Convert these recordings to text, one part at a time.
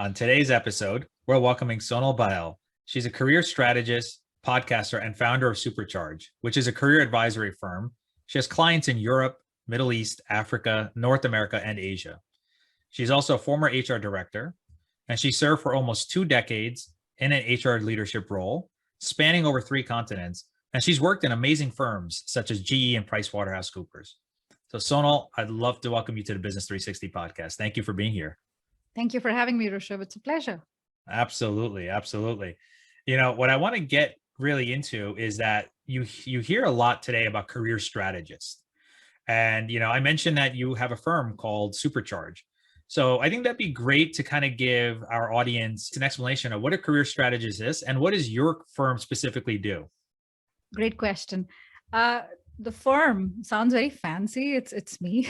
On today's episode, we're welcoming Sonal Bahl. She's a career strategist, podcaster, and founder of Supercharge, which is a career advisory firm. She has clients in Europe, Middle East, Africa, North America, and Asia. She's also a former HR director, and she served for almost 2 decades in an HR leadership role, spanning over 3 continents. And she's worked in amazing firms such as GE and PricewaterhouseCoopers. So Sonal, I'd love to welcome you to the Business 360 podcast. Thank you for being here. Thank you for having me, Rishabh. It's a pleasure. Absolutely. Absolutely. You know, what I want to get really into is that you hear a lot today about career strategists. And, you know, I mentioned that you have a firm called Supercharge. So I think that'd be great to kind of give our audience an explanation of what a career strategist is and what does your firm specifically do? Great question. The firm sounds very fancy. It's me.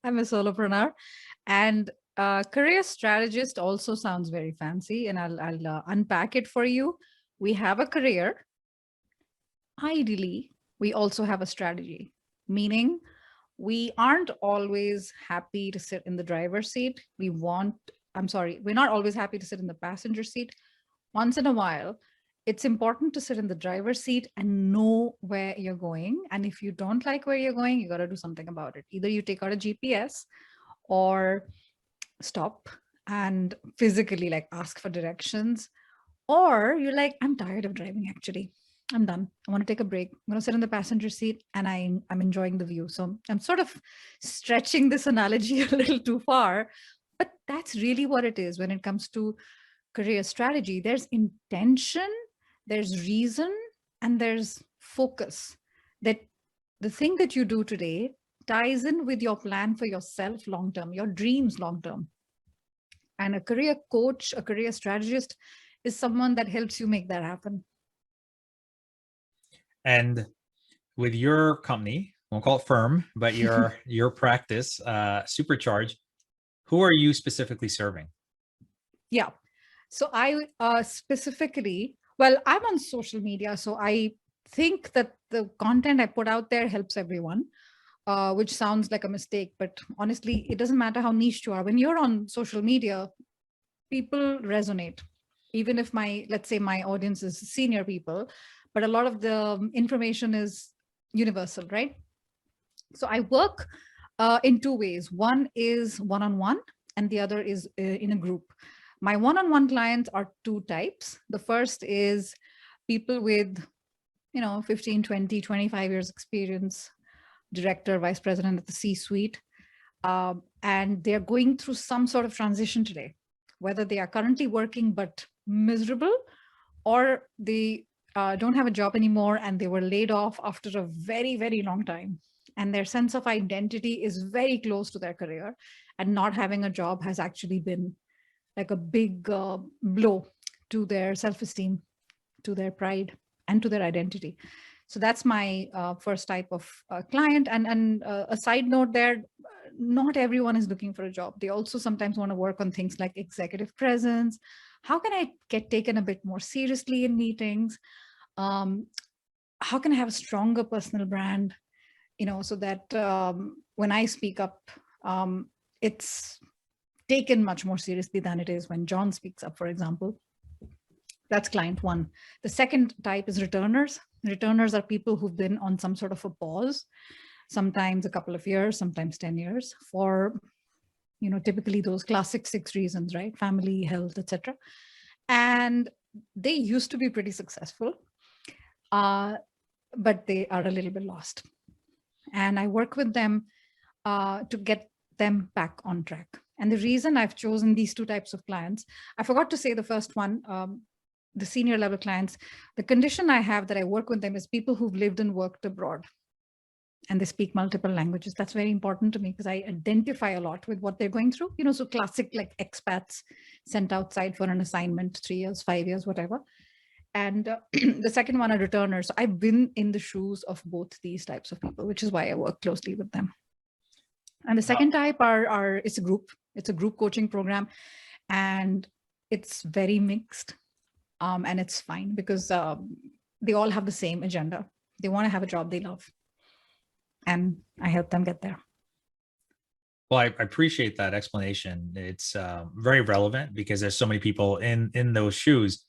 I'm a solopreneur, and career strategist also sounds very fancy. And I'll unpack it for you. We have a career. Ideally, we also have a strategy, meaning we aren't always happy to sit in the driver's seat. We're not always happy to sit in the passenger seat. Once in a while, it's important to sit in the driver's seat and know where you're going. And if you don't like where you're going, you got to do something about it. Either you take out a GPS or stop and physically ask for directions, or you're like, I'm tired of driving, actually. I'm done. I want to take a break. I'm going to sit in the passenger seat and I'm enjoying the view. So I'm sort of stretching this analogy a little too far, but that's really what it is when it comes to career strategy. There's intention, there's reason, and there's focus. That the thing that you do today ties in with your plan for yourself long-term, your dreams long-term. And a career coach, a career strategist is someone that helps you make that happen. And with your company, won't call it firm, but your practice, Supercharge, who are you specifically serving? Yeah. So I specifically, well, I'm on social media. So I think that the content I put out there helps everyone, which sounds like a mistake. But honestly, it doesn't matter how niche you are. When you're on social media, people resonate. Even if let's say my audience is senior people, but a lot of the information is universal, right? So I work in 2 ways. One is one-on-one, and the other is in a group. My one-on-one clients are 2 types. The first is people with, 15, 20, 25 years experience, director, vice president at the C-suite, and they're going through some sort of transition today, whether they are currently working but miserable, or they don't have a job anymore and they were laid off after a very, very long time. And their sense of identity is very close to their career, and not having a job has actually been like a big blow to their self-esteem, to their pride, and to their identity. So that's my first type of client. And a side note there, not everyone is looking for a job. They also sometimes want to work on things like executive presence. How can I get taken a bit more seriously in meetings? How can I have a stronger personal brand? So that when I speak up, it's taken much more seriously than it is when John speaks up, for example. That's client 1. The second type is returners. Returners are people who've been on some sort of a pause, sometimes a couple of years, sometimes 10 years, for typically those classic 6 reasons, right? Family, health, etc. And they used to be pretty successful, but they are a little bit lost. And I work with them to get them back on track. And the reason I've chosen these 2 types of clients, I forgot to say the first one, the senior level clients, the condition I have that I work with them is people who've lived and worked abroad, and they speak multiple languages. That's very important to me because I identify a lot with what they're going through. So classic like expats sent outside for an assignment, 3 years, 5 years, whatever. And the second one are returners. So I've been in the shoes of both these types of people, which is why I work closely with them. And the second type it's a group. It's a group coaching program, and it's very mixed. And it's fine because they all have the same agenda. They want to have a job they love, and I help them get there. Well, I appreciate that explanation. It's very relevant because there's so many people in those shoes.